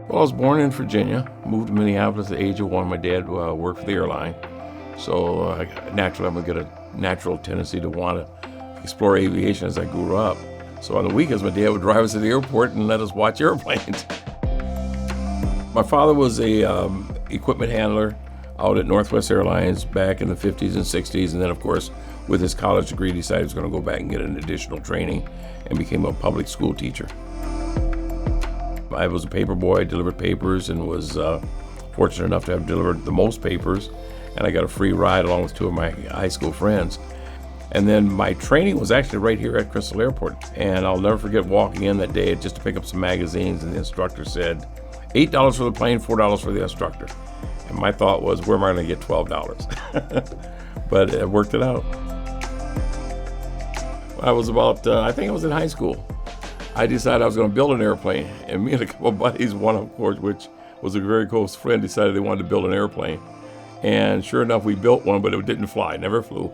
Well, I was born in Virginia, moved to Minneapolis at the age of 1. My dad worked for the airline, so naturally I'm going to get a natural tendency to want to explore aviation as I grew up. So on the weekends, my dad would drive us to the airport and let us watch airplanes. My father was a equipment handler out at Northwest Airlines back in the 50s and 60s, and then of course with his college degree decided he was going to go back and get an additional training and became a public school teacher. I was a paper boy, delivered papers, and was fortunate enough to have delivered the most papers, and I got a free ride along with 2 of my high school friends. And then my training was actually right here at Crystal Airport, and I'll never forget walking in that day just to pick up some magazines, and the instructor said, $8 for the plane, $4 for the instructor. And my thought was, where am I going to get $12? But it worked it out. I was about, I think I was in high school. I decided I was going to build an airplane, and me and a couple of buddies, one of course, which was a very close friend, decided they wanted to build an airplane. And sure enough, we built one, but it didn't fly, never flew.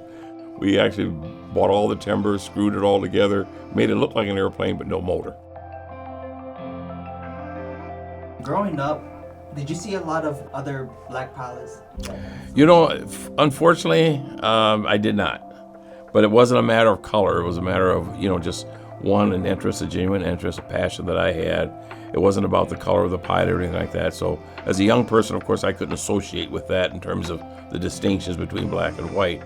We actually bought all the timber, screwed it all together, made it look like an airplane, but no motor. Growing up, did you see a lot of other black pilots? You know, unfortunately, I did not. But it wasn't a matter of color. It was a matter of, just one, an interest, a genuine interest, a passion that I had. It wasn't about the color of the pilot or anything like that. So as a young person, of course, I couldn't associate with that in terms of the distinctions between black and white,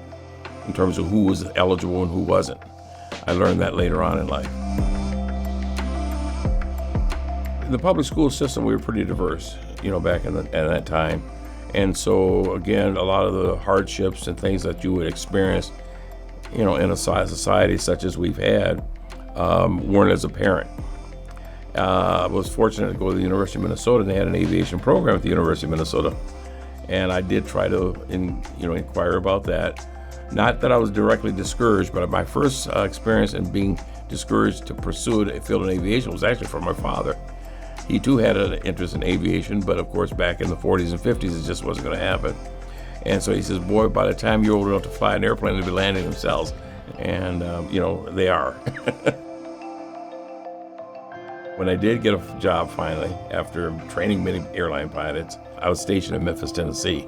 in terms of who was eligible and who wasn't. I learned that later on in life. In the public school system, we were pretty diverse, back at that time. And so, again, a lot of the hardships and things that you would experience, in a society such as we've had, weren't as apparent. I was fortunate to go to the University of Minnesota, and they had an aviation program at the University of Minnesota. And I did try to, inquire about that. Not that I was directly discouraged, but my first experience in being discouraged to pursue a field in aviation was actually from my father. He too had an interest in aviation, but of course back in the 40s and 50s, it just wasn't going to happen. And so he says, boy, by the time you're old enough to fly an airplane, they'll be landing themselves. And, they are. When I did get a job finally, after training many airline pilots, I was stationed in Memphis, Tennessee.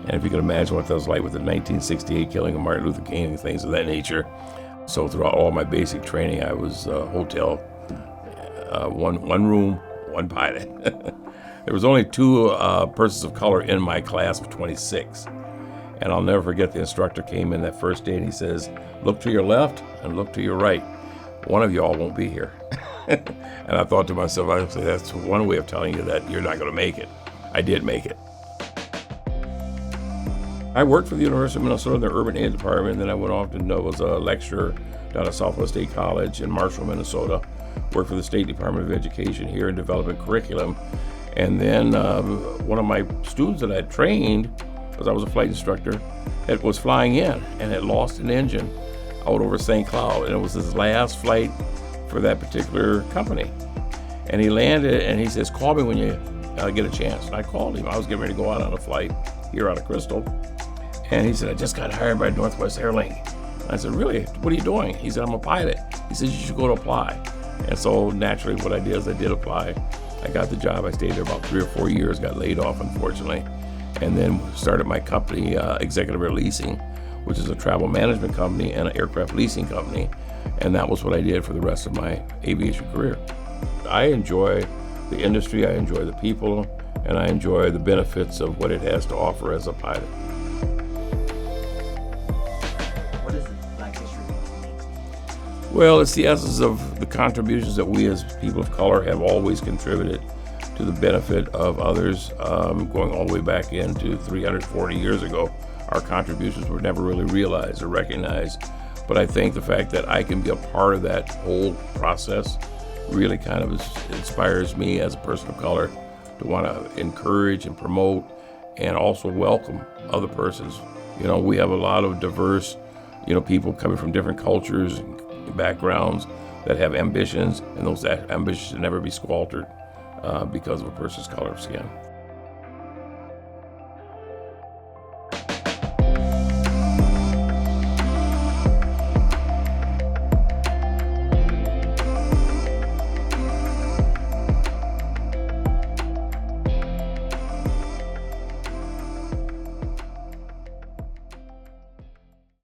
And if you can imagine what that was like with the 1968 killing of Martin Luther King and things of that nature. So throughout all my basic training, I was hotel, one room, one pilot. There was only 2 persons of color in my class of 26. And I'll never forget, the instructor came in that first day and he says, look to your left and look to your right. One of y'all won't be here. And I thought to myself, I say, that's one way of telling you that you're not going to make it. I did make it. I worked for the University of Minnesota in the Urban Ed Department, and then I went off and was a lecturer down at Southwest State College in Marshall, Minnesota. Worked for the State Department of Education here in developing curriculum. And then one of my students that I had trained, because I was a flight instructor, was flying in and had lost an engine out over St. Cloud. And it was his last flight for that particular company. And he landed and he says, call me when you get a chance. And I called him. I was getting ready to go out on a flight here out of Crystal. And he said, I just got hired by Northwest Airlines. I said, really? What are you doing? He said, I'm a pilot. He said, you should go to apply. And so naturally what I did is I did apply. I got the job. I stayed there about 3 or 4 years, got laid off, unfortunately, and then started my company, Executive Air Leasing, which is a travel management company and an aircraft leasing company. And that was what I did for the rest of my aviation career. I enjoy the industry, I enjoy the people, and I enjoy the benefits of what it has to offer as a pilot. What is Black History Month? Well, it's the essence of the contributions that we as people of color have always contributed to the benefit of others, going all the way back into 340 years ago. Our contributions were never really realized or recognized. But I think the fact that I can be a part of that whole process really kind of inspires me as a person of color to want to encourage and promote and also welcome other persons. We have a lot of diverse, people coming from different cultures and backgrounds that have ambitions, and those ambitions should never be squandered because of a person's color of skin.